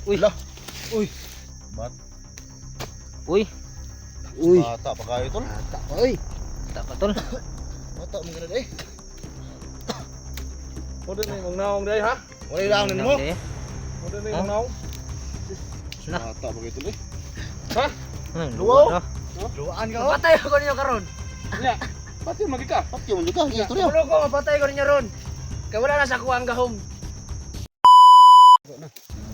Uy. Hala. Uy. Bat. Uy. Uy. Bata pa kayo tol. Ata pa oy. Taka tol. Bata mo ganun eh. Mo din ni mong naong day ha. Wala lang din mo. Mo din ni mong naong. Na. Bata pa kayo tol eh. Ha? Luwaw. Luwaan ka oh. Patay ko ninyo karon. Nya. Pati magika. Pati mo ka. Ito rin. Kulo ko mapatay ko ninyo ron. Kay wala na sa kuha ang gahom.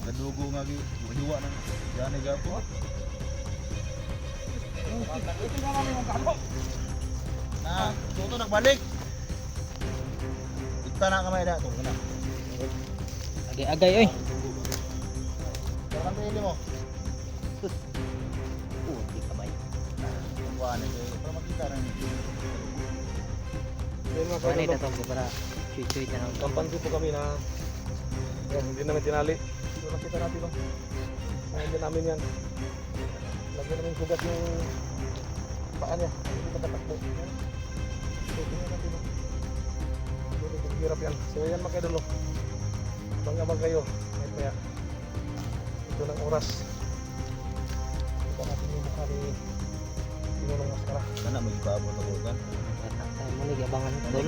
Kadugo nga gi. Duwa nang yan ga po. Ito na namin mong kamo. Na, tuto nagbalik. Kita na kamay da to kana. Agay-agay oy. Karon pili mo. Di kabay. Kuan ni para makita ra ni. Ano ito to para chuy-chuy na lang. Kampansin po kami na hindi namin tinali. So nakita natin no. Hindi namin yan. Lagyan namin sugat yung paa niya. Hindi makatakbo. So tingnan natin no. Hindi hirap yan. So yan mga idol no. Bangga kayo. May kaya. Ito ng oras. Ito natin yung mukha ni Pinulong Maskara. Kana magibabo to ko kan. Mali abangan tol.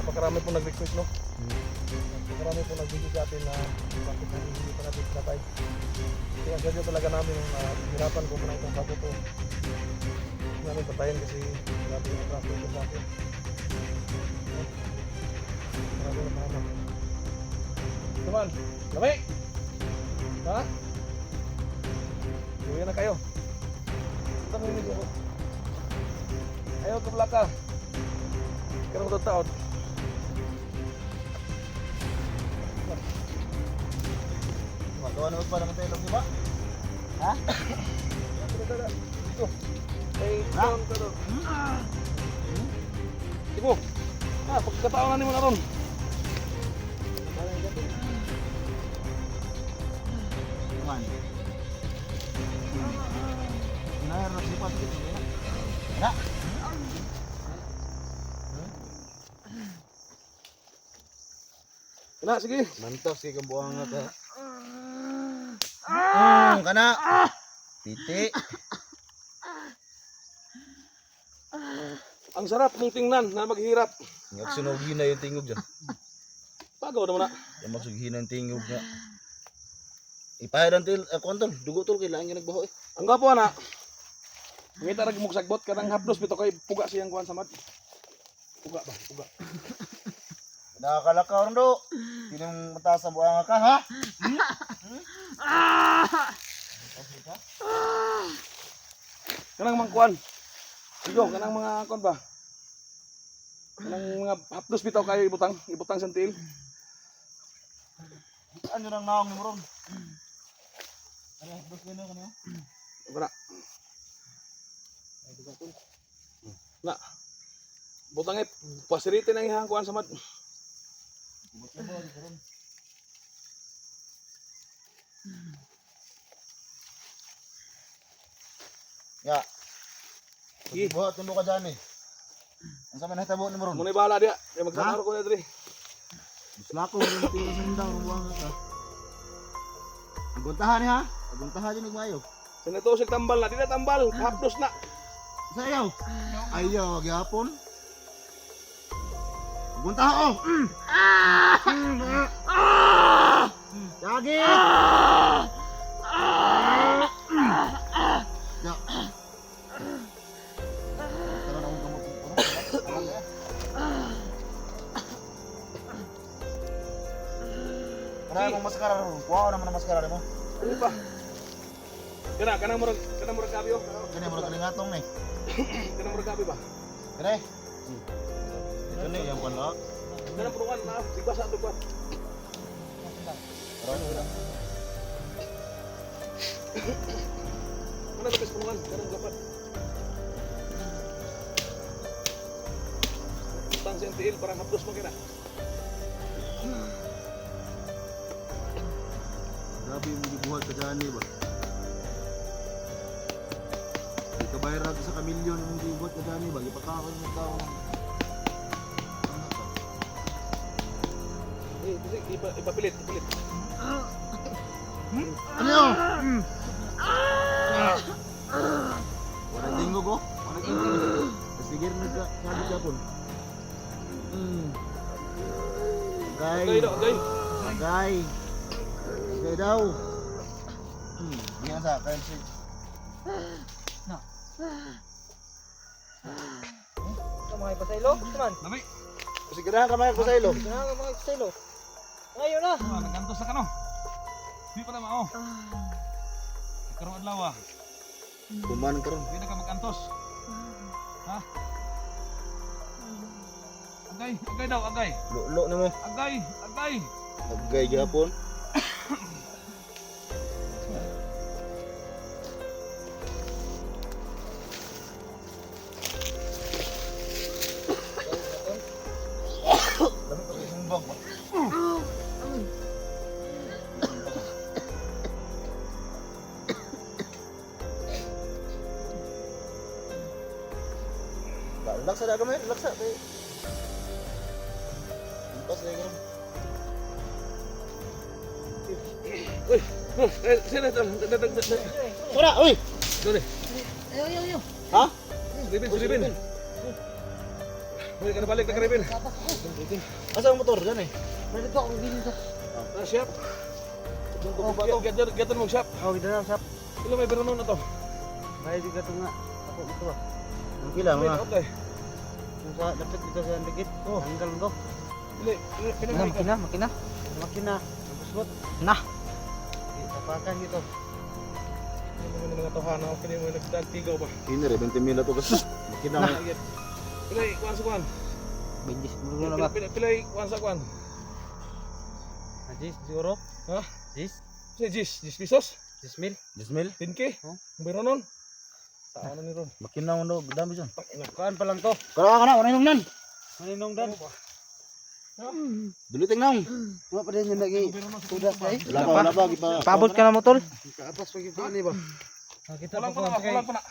Napakarami po nag-request no. Napakarami po nag-video sa atin na bakit hindi pa natin pinatay. Kaya sadyo talaga namin hirapan ko muna itong bago to. Hindi namin patayin kasi grabe yung traffic ko sa atin. Grabe na mahama. Tuman, lami! Ha? Uwi na kayo. Ito mo yung ko. Ayaw kabla ka. Karang ito taon. Magawa na pa naman tayo di ba? Ha? Ito. Ay, taon ka doon. Ibo. Pagkataon na ni mo na ron. Man. Nah, harus siapa sih gitu ya? Nah. Kena, sige. Mantap sih kebuang ka. Kana. Titik. Ang sarap mong tingnan na maghirap. Ngak sunogi na yung tingog dyan. Pagaw naman na. Yung magsugi na yung tingog nga. Ipahadan til, kontol, dugo tol, kailangan yung nagbaho eh. Ang gapo na. Ngita rag mong sagbot kanang haplos bito kay puga siyang kuan sa mad. Puga ba? Puga. Nakakalakaw rin do. Tinong mataas ang buanga ka, ha? Kanang mga kuan. Sigo, kanang mga kuan ba? Kanang mga haplos bitaw kayo ibutang sa tiil. Ano nang naong ni Moron? Ano, bus gano kanyo? Wala. Na. Butangit, pasirite na ihang kuan sa mad. Ya. Sige. Buhat tundo ka dyan eh. Ang sa manahitabo ni Moron. Muna bala dia. Kaya magsasaro ko na diri. Slako mo yung tiro sa hindang ang buanga ka. Aguntahan niya ha? Aguntahan niya nagmayo. Sinatosig tambal na, di na tambal, haplos na. Sayaw. Ayaw, gyapon. Aguntahan ko. Yagi. Ya. Tara na akong gamot. Kaya mong maskara ron. Kuha naman ang maskara mo. Ano pa? Kanang murag gabi oh. Kani mo kalingatong ni. Kanang murag gabi ba? Kani. Ito ni yang pala. Kanang purungan na, diba sa ato kuan. Mana tapos purungan, kanang lapat. Tang sentiil parang haplos mo kina. Grabe mo gibuhat ka dyan ba? Di ka bayar natin sa kamilyon mong gibuhat ka dyan ba? Ipakakon mo tao. Ano to? Ipapilit. Ano? Wala tingog ko. Wala tingog. Sige rin nagsabi ka po. Agay. Agay daw, agay. Agay. Agay daw. Yan sa kain si. Ito mga ipasaylo. Kuman. Nabi. Sige na kamay ko sa ilo. Kailangan mga ipasaylo. Ngayon na. Nagkantos na ka no. Di pa na mao. Karon adlaw ah. Kuman karon. Di na ka magkantos. Ha? Agay, agay daw, agay. Lo na mo. Agay, agay. Agay gyapon. Dami pa sumbang ba? Laksa na kamay, laksa. Pas na yun. Sila daw. Wala, uy! Dali. Ayaw. Ha? Ribin. Uy, kana balik na Ribin. Asa ang motor dyan eh? Pwede to akong bilhin to. Ah, shop. Gatan mo shop. Oh, kita na sap. Ilo may beronon na to. May juga to nga. Ako ito ah. Ang pila mga. Okay. Kung sa dapat dito sa dikit. Oh. Tanggal ko. Pinagay ka. Makina. Makina. Ang busbot. Nah. Tapakan dito. Ano mo mga tawhana o kini mo nagtigaw ba? Kini re 20 mil to gas. Makina mo. Pilay kuan sa kuan. Bindis dulu na ba? Pilay kuan sa kuan. Ajis siguro. Ha? Jis. Si Jis pesos. 10 mil. 10 mil. 10K. Oh. Beronon. Sa ano ni Ron? Makina mo daw dami dyan. Kuan pa lang to. Kana wala nung nan. Maninong dan. Duliting nang. Wa pa din yung lagi. Tuda kay. Wala ba gipa. Pabot ka na mo tol. Kaapas pa gid ni ba? Nakita Kulang pa pa na, kay. kulang pa na.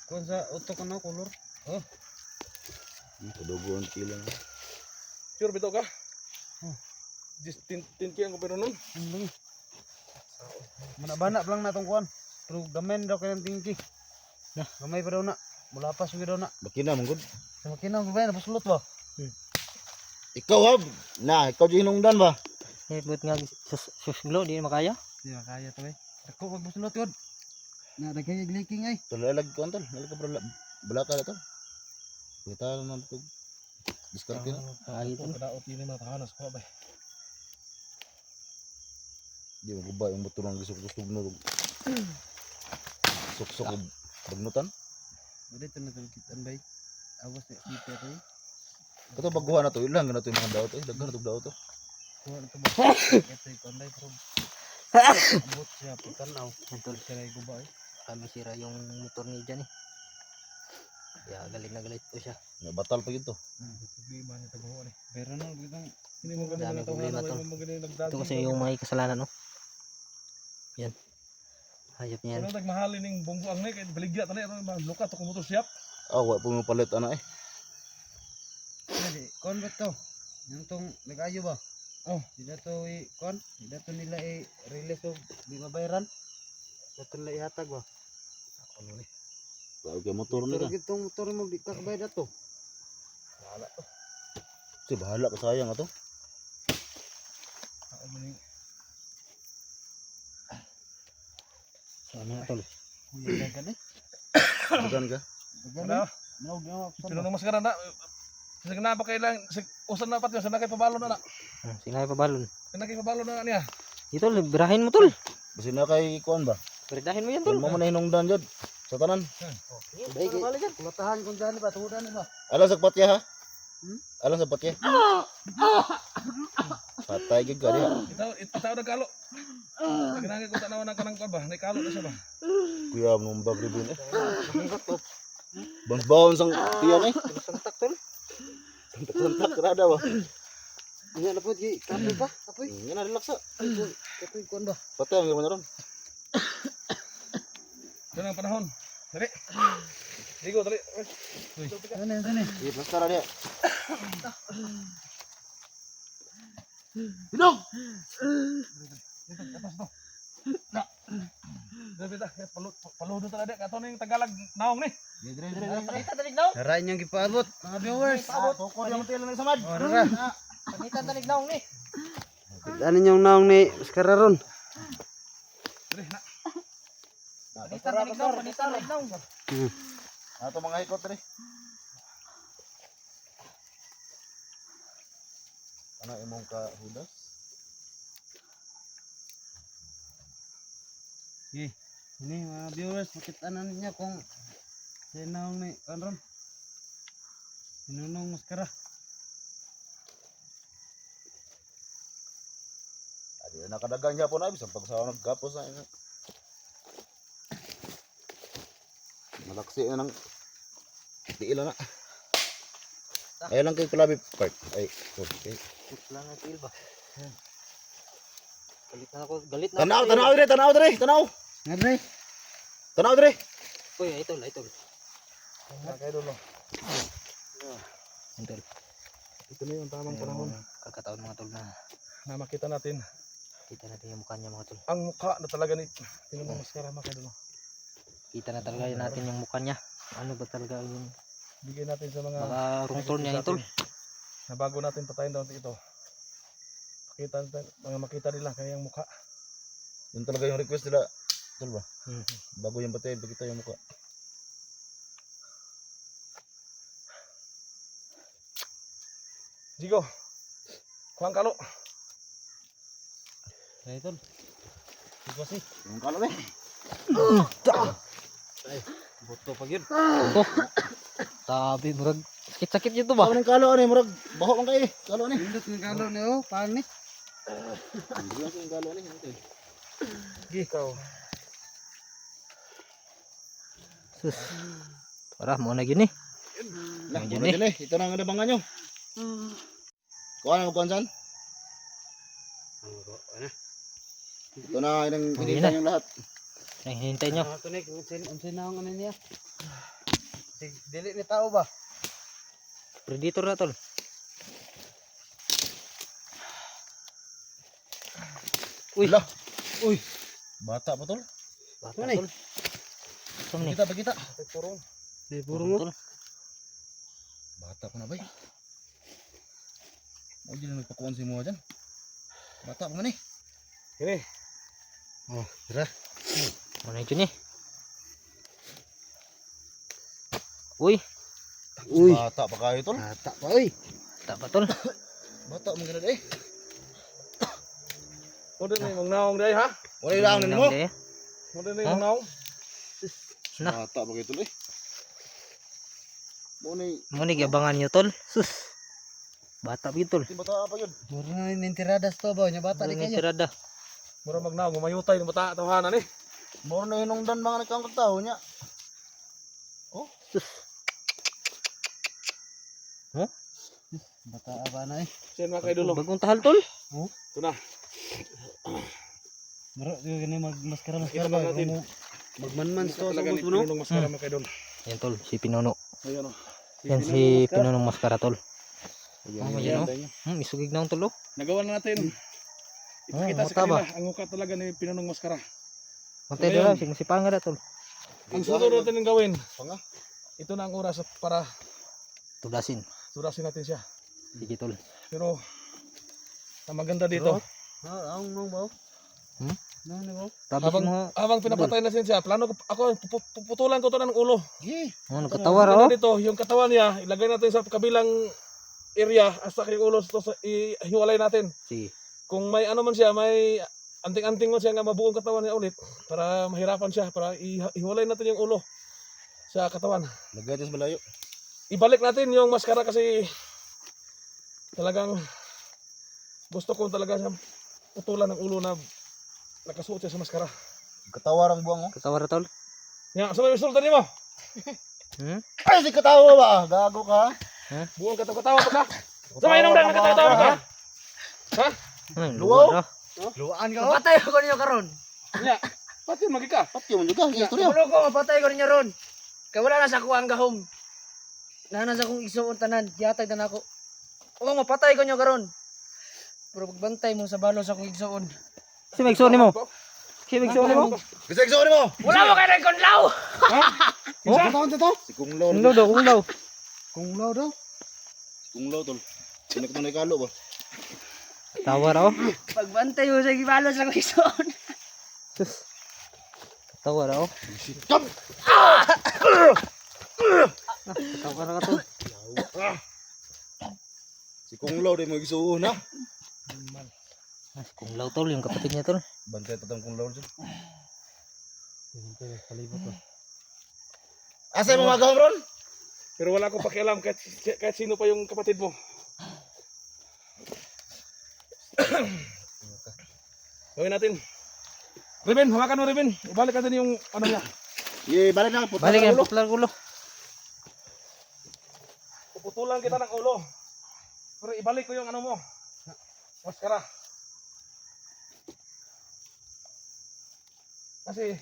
Kuan sa utok ano color. Kadugo ang tila. Sure bitaw ka? 10K ang beronon. Mana-bana pa lang natong kuan. Pero gamen daw kay tingki. Nah, gamay pa daw na. Mula pa sugi daw na. Makina mo gud. Sa makina ko ba na pasulot ba? Ikaw ha. Na, ikaw di hinungdan ba? Eh, buat nga susglo, di na makaya. Di ba kaya to eh. Ako pag pasulot yun. Na dagay gliking ay. Tulalag ko antol. Nalag ka balaka na to. Kita na to. Discard ka na. Ay, tol. Kadaot ini mga tahanas ko ba. Di mo ba yung buto ng gisok-gisok no. Sok-sok bagnutan. Dito na talkitan bay. Awas na kita to eh. Kato baguhan na to. Ilang na to yung mga daot eh. Daghan na to daot to. Kuha na to ba? Ito yung konday pero. Abot siya pagkanaw. Tol. Siya ay guba eh. Kami sira yung motor ni Jan eh. Ya, galit na galit po siya. Nga batal pa yun to. Problema ni tabaho ni. Pero no, bitang Hindi mo ganun Dami na problema tawhana, to. hindi mo ganun nagdaging. Ito kasi yung may kasalanan, no? Yan. Hayop niya yan. Ano nagmahalin ning bungguang ni kay baligya tani ano luka to kumutos siap. Wa po mo palit ana eh. Hindi, kon ba to? Yung tong nag-ayo ba? Oh. Hindi to kon, hindi to nila i-release o di mabayaran. Dato nila ihatag ba? Ano ni? Tawag kay motor Pero nila. gitong motor mo di ka kabayad ato. Wala to. Si bahala ka sayang ato. Ako man yung Sana, tol. Kuya dagan eh. Dagan ka. Dagan Ano? eh. Naog na ako. Pero nung maskara na sige na ba kailang usan na pat yun, sana kay pabalo na na. Sinay pa balon. Sana kay pabalo na niya. Ito, birahin mo, tol. Basi na kay kuan ba? Birahin mo yan, Tol tol. mo man hinungdan jud. Sa tanan. Dai kay balik yan. Kulatahan kung dani ba tuhudan ni ba? Alang sa patya ha? Hmm? Alang sa patya. Patay gid ka diha. Itaw na kalo. Ginangay ko tanaw na kanang kuan ba? Nay kalo na siya ba? Kuya mo mbag ribin eh. Bang sang tiyan eh. Santak, tol. Santak rada ba? Nya na po gi kapoy pa, kapoy. Yan na relax sa. Kapoy kon ba? Patay ang gawin ron. Doon ang panahon. Dali. Digo, dali. Sani. Di plastara dia. Hinog. Atas to. Aludo talaga kato ning Tagalog naong ni. Panita tanig naong. Dara inyong gipaabot, mga viewers. Tukod yung tila ng samad. Oh, dara. Panita tanig naong ni. Ano yung naong ni Maskara ron? Panita tanig naong, panita tanig naong. Ato mga hikot rin. Ano imong kahudas? Ini mga viewers, makita na ninyo kung sinong ni kanron. Sinunong Maskara. Adi na nakadagan niya po na bisang pagsawa naggapos na ina. Malaksi na ng tiila na. Ayun lang kay Kulabi Park. Ay, okay. Lang ang feel ba? Galit na ako, galit na. Tanaw, tanaw dire, tanaw dire, tanaw. Nga dre. Tanaw dire. Uy, idol, idol. Kay dulo. Idol. Ito na yung tamang panahon Kakataon mga tol na na makita natin kita natin yung mukha niya mga tol. ang mukha na talaga ni Pinunong Maskara mga kaidol. Kita na talaga natin yung mukha niya. Ano ba talaga yung Bigyan natin sa mga mga rungtol niya tol. na bago natin patayin daw ito. Makita nila kanyang mukha. Yun talaga yung request nila. Tol ba? Hmm. Bago yung patayin, pakita yung mukha. Jigo. Kuang kalo. Ay tol. Ikaw si. Yung kalo eh. Boto pag yun. Ito. Sabi murag sakit-sakit nito ba? Ano yung kalo ano murag baho man kay. Kalo ni. Pindot ng kalo ni oh. Paano ni? Hindi lang yung kalo ni. Ikaw. Sus. Para mo na gini. Lah, Medyo dyan eh. Ito na ang nabangan nyo. Kuha na magkuhan saan? Ito na yung Okay pinita na. yung lahat. Ang hinihintay nyo. Ito ni kung sin na ang ano niya. Dili ni tao ba? Predator na tol. Uy. Lah. Uy. Bata pa tol. Bata Ano ni? tol. Saan ni? Kita pakita. Purong. Di puro mo. Tol. Bata pa na ba? O dyan na nagpakuhan si mga dyan. Bata pa man eh. Ini. Oh, dara. Mana itu nih? Uy, Uy. Bata pa kayo tol. Bata pa oy. tak betul. Bata mo ganun eh. Mo din yung naong day ha. Wala ilang mo. Mo din yung naong. Nah. Bata pa kayo tol eh. Mo ni. Mau nih abangan nyo tol. Sus. Bata betul. Bata pa yun. Mura na nintiradas to ba? Nya bata di Ini kayo. tirada. Mura magnaong gumayutay ng bata tawanan ni. Mo na hinungdan mga nagkangkot tao niya. Sus. Bata ba na eh. Siyan mga kaidolo. Bagong tahal tol. Ito na. Mura yung gani magmaskara Kita ba? ba natin? Magmanman to sa Talaga ni mundo no. Pinunong Maskara mga kaidolo. Yan tol, si Pinono. Ayan o. Yan si Pinonong Maskara tol. Ayan, Ayan, ayan. Isugig na ang tol oh. Nagawa na natin. Ipakita sa mata ba? kanila ang mukha talaga ni Pinunong Maskara. Mantay Ngayon. dala, si panga na tol. Ang sunod natin ang gawin. Panga. Ito na ang oras para Tudasin. turasin natin siya. Sige tol. Pero ang maganda dito, Ah, ang nong ba? Hmm? Nong ni ba? Tapos mo, habang pinapatay na siya, plano ko ako puputulan ko to ng ulo. Gi. ano katawar Maganda oh. dito, yung katawan niya, ilagay natin sa kabilang area hasta kay ulo to ihiwalay natin. Si. Kung may ano man siya, may anting-anting man siya nga mabuong katawan niya ulit para mahirapan siya, para ihiwalay natin yung ulo sa katawan. Lagay ito sa malayo. Ibalik natin yung maskara kasi talagang gusto ko talaga siya putulan ng ulo na nakasuot siya sa maskara. Katawar ang buwang oh. Katawar tol. Nga, sa may resulta niyo mo? Hmm? Ay, si katawa ba? Gago ka. Buong katawa pa ka? Sa may nung nakatawa ka? Ha? Luwaw? Luan ka. Patay ko ninyo karon. Nga, pati magika. Pati mo juga. Yung istorya. Ulo ko mapatay ko ninyo ron. Kay wala na sa ako ang gahom. Nana sa akong isuon tanan, yatag na nako. O mapatay ko ninyo karon. Pero pagbantay mo sa balo sa akong igsuon. Si Mike ni mo. Kibig sa mo? Bisa igsoon mo. Wala mo kay kunlaw. Ano to? Si Kunglaw. Kunlaw daw, kunlaw. Kunglaw daw. Kunglaw tol. Sino ko na ikalo ba? Tawa raw. Pagbantay mo sa gibalos lang ison. Sus. Tawa raw. Kam. Tawa ra ka tol. Si Kunglaw di mo igsoon ha. Kung law tol, yung kapatid niya tol. Bantay tatang Kunglaw dyan. Palibot to. Asa mo magawin ron? Pero wala akong pakialam kahit sino pa yung kapatid mo. Gawin natin. Ruben, hawakan mo Ruben. Ibalik natin yung ano niya. Balik na. Puta Balik na yan, ulo. putlar ulo. Puputulan kita ng ulo. Pero ibalik ko yung ano mo. Maskara. Kasi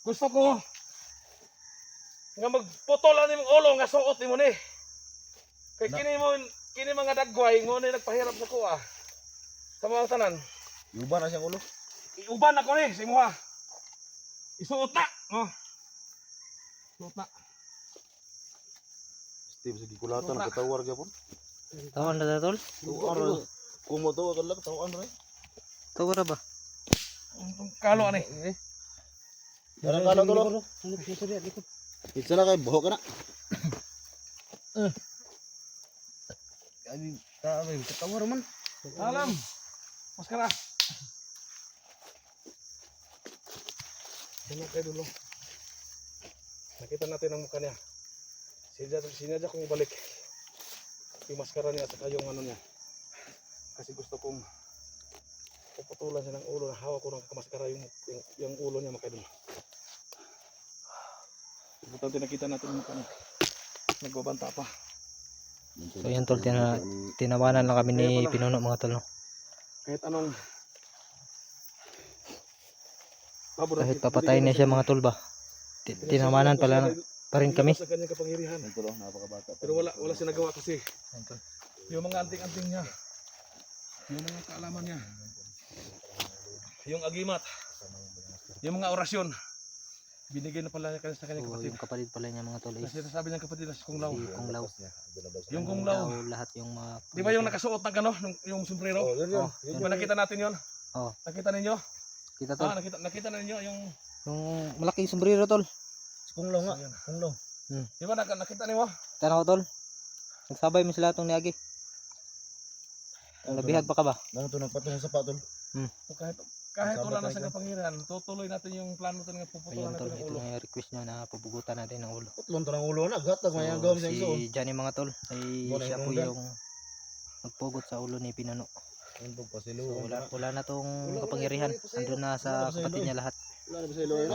gusto ko nga magputulan ni mong ulo nga suot ni mo ni. Kay kini mga dagway ngunit nagpahirap sa kuha. Sa mga tanan. Yuba na siyang ulo. Iuban ako ni sa imo ha. Isuot na. Oh. Suot na. Steve sa gikulatan katawar gyapon. Tawan na tol. Tuwar. Kumo to kalag tawaan ray. Tawa ra ba? Kalo ani. Karang kalo to lo. Isa na kay buhok ka na. Ay, katawa man. Alam. Maskara. Ano kayo dulo? Nakita natin ang mukha niya. Sinadya kong ibalik yung maskara niya at saka yung ano niya. Kasi gusto kong puputulan siya ng ulo. Hawak ko ng kamaskara yung ulo niya mga dulo. Importante nakita natin yung mukha niya. Nagbabanta pa. So yan tol, tinawanan lang kami ni Pinuno mga tol. No? Kahit anong Kahit papatayin na siya mga tol ba. Tinawanan pa rin kami. Sa kanyang kapangyarihan. Ito lo napakabata. Pero wala siya nagawa kasi yung mga anting-anting niya, yung mga kaalaman niya, yung agimat, yung mga orasyon, binigay na pala niya sa kanyang So, kapatid. yung kapatid pala niya mga tol is Kasi sabi niya kapatid na si Kunglaw. si Kunglaw. Yung Kunglaw. Lahat yung mga... Di ba yung nakasuot ng gano, yung sombrero? Oh, yun yun. Di ba nakita natin yun? Oh. Nakita ninyo? Kita tol. Nakita na ninyo yung... Yung malaking sombrero tol. Kunglaw nga. Ayan. Kunglaw. Di ba nakita ninyo? Tanaw tol. Nagsabay mo sila itong niagi. Nabihag pa ka ba? Nang to nagpatungo sa patol. So, kahit wala na sa kapangyarihan, tutuloy natin yung plano natin nga puputulan Ayun tol, natin ng ito ulo. na yung request nyo na pabugutan natin ng ulo. Putlon to ng ulo na. Gatag So, may gawin sa igsoon. si Johnny mga tol ay Wala siya yung po undan. yung nagpugot sa ulo ni Pinuno. Undog pa silo. So wala na tong kapangyarihan. Andun na sa kapatid niya lahat. Wala na ba sa ilo na.